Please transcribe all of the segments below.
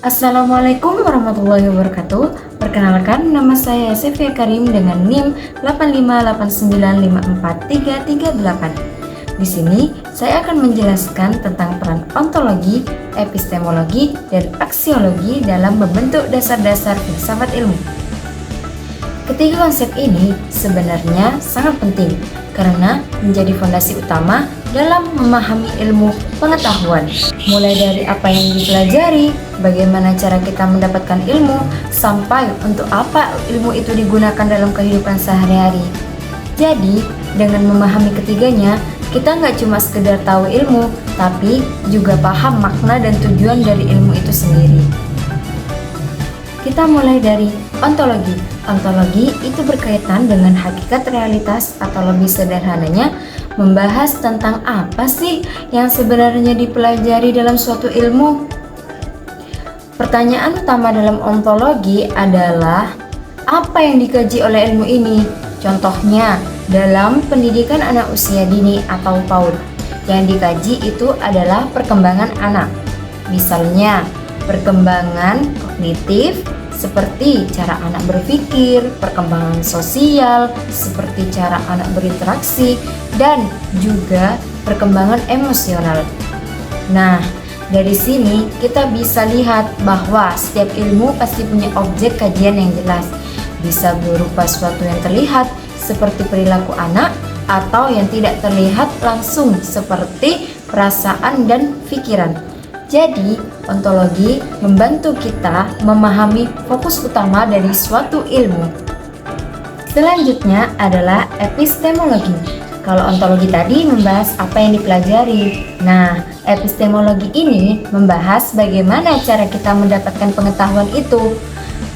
Assalamualaikum warahmatullahi wabarakatuh. Perkenalkan, nama saya Sevia Karim dengan NIM 8589543338. Di sini saya akan menjelaskan tentang peran ontologi, epistemologi, dan aksiologi dalam membentuk dasar-dasar filsafat ilmu. Ketiga konsep ini sebenarnya sangat penting karena menjadi fondasi utama dalam memahami ilmu pengetahuan, mulai dari apa yang dipelajari, bagaimana cara kita mendapatkan ilmu, sampai untuk apa ilmu itu digunakan dalam kehidupan sehari-hari. Jadi, dengan memahami ketiganya, kita nggak cuma sekedar tahu ilmu, tapi juga paham makna dan tujuan dari ilmu itu sendiri. Kita mulai dari ontologi. Ontologi itu berkaitan dengan hakikat realitas, atau lebih sederhananya membahas tentang apa sih yang sebenarnya dipelajari dalam suatu ilmu. Pertanyaan utama dalam ontologi adalah apa yang dikaji oleh ilmu ini. Contohnya, dalam pendidikan anak usia dini atau PAUD, yang dikaji itu adalah perkembangan anak. Misalnya, perkembangan kognitif, seperti cara anak berpikir, perkembangan sosial, seperti cara anak berinteraksi, dan juga perkembangan emosional. Nah, dari sini kita bisa lihat bahwa setiap ilmu pasti punya objek kajian yang jelas. Bisa berupa sesuatu yang terlihat, seperti perilaku anak, atau yang tidak terlihat langsung, seperti perasaan dan pikiran. Jadi, ontologi membantu kita memahami fokus utama dari suatu ilmu. Selanjutnya adalah epistemologi. Kalau ontologi tadi membahas apa yang dipelajari. Nah, epistemologi ini membahas bagaimana cara kita mendapatkan pengetahuan itu.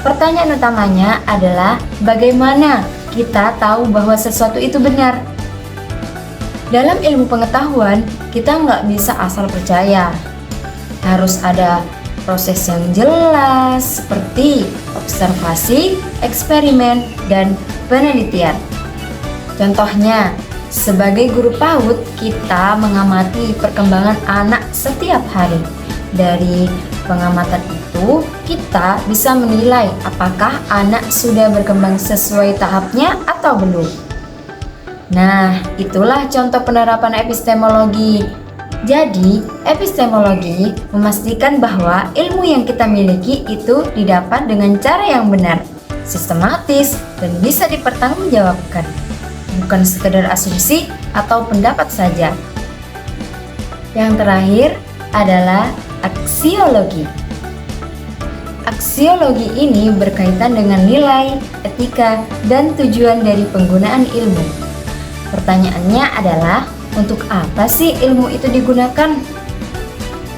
Pertanyaan utamanya adalah bagaimana kita tahu bahwa sesuatu itu benar. Dalam ilmu pengetahuan, kita nggak bisa asal percaya. Harus ada proses yang jelas seperti observasi, eksperimen, dan penelitian. Contohnya, sebagai guru PAUD, kita mengamati perkembangan anak setiap hari. Dari pengamatan itu, kita bisa menilai apakah anak sudah berkembang sesuai tahapnya atau belum. Nah, itulah contoh penerapan epistemologi. Jadi, epistemologi memastikan bahwa ilmu yang kita miliki itu didapat dengan cara yang benar, sistematis, dan bisa dipertanggungjawabkan, bukan sekedar asumsi atau pendapat saja. Yang terakhir adalah aksiologi. Aksiologi ini berkaitan dengan nilai, etika, dan tujuan dari penggunaan ilmu. Pertanyaannya adalah, untuk apa sih ilmu itu digunakan?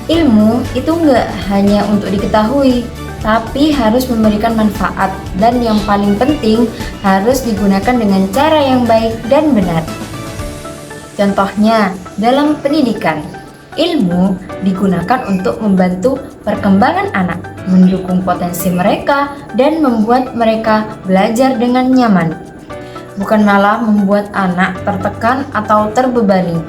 Ilmu itu nggak hanya untuk diketahui, tapi harus memberikan manfaat, dan yang paling penting harus digunakan dengan cara yang baik dan benar. Contohnya, dalam pendidikan, ilmu digunakan untuk membantu perkembangan anak, mendukung potensi mereka, dan membuat mereka belajar dengan nyaman, bukan malah membuat anak tertekan atau terbebani.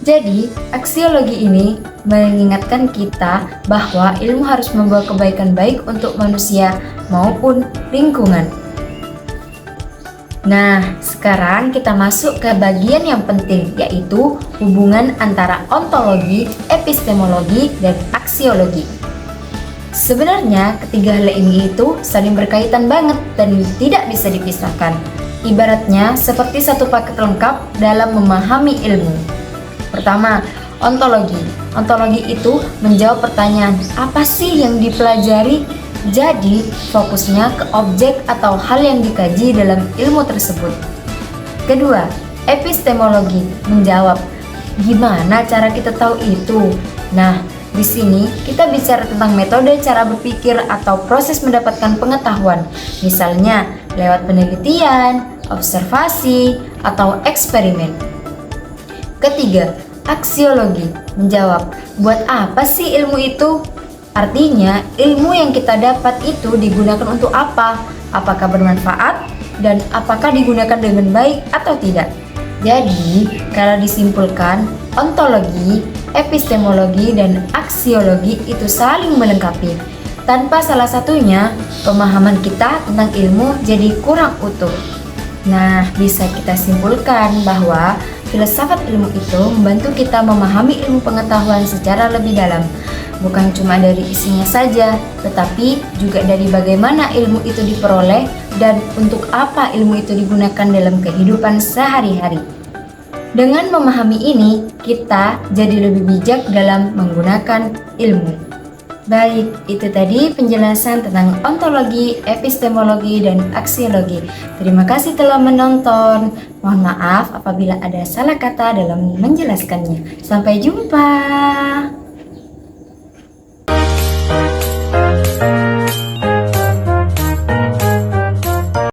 Jadi, aksiologi ini mengingatkan kita bahwa ilmu harus membawa kebaikan baik untuk manusia maupun lingkungan. Nah, sekarang kita masuk ke bagian yang penting, yaitu hubungan antara ontologi, epistemologi, dan aksiologi. Sebenarnya, ketiga hal ini itu saling berkaitan banget dan tidak bisa dipisahkan. Ibaratnya seperti satu paket lengkap dalam memahami ilmu. Pertama, ontologi. Ontologi itu menjawab pertanyaan, apa sih yang dipelajari? Jadi, fokusnya ke objek atau hal yang dikaji dalam ilmu tersebut. Kedua, epistemologi menjawab, gimana cara kita tahu itu? Nah, di sini kita bicara tentang metode cara berpikir atau proses mendapatkan pengetahuan, misalnya lewat penelitian, observasi, atau eksperimen. Ketiga, aksiologi menjawab, buat apa sih ilmu itu? Artinya, ilmu yang kita dapat itu digunakan untuk apa? Apakah bermanfaat? Dan apakah digunakan dengan baik atau tidak? Jadi, kalau disimpulkan, ontologi, epistemologi, dan aksiologi itu saling melengkapi. Tanpa salah satunya, pemahaman kita tentang ilmu jadi kurang utuh. Nah, bisa kita simpulkan bahwa filsafat ilmu itu membantu kita memahami ilmu pengetahuan secara lebih dalam. Bukan cuma dari isinya saja, tetapi juga dari bagaimana ilmu itu diperoleh dan untuk apa ilmu itu digunakan dalam kehidupan sehari-hari. Dengan memahami ini, kita jadi lebih bijak dalam menggunakan ilmu. Baik, itu tadi penjelasan tentang ontologi, epistemologi, dan aksiologi. Terima kasih telah menonton. Mohon maaf apabila ada salah kata dalam menjelaskannya. Sampai jumpa.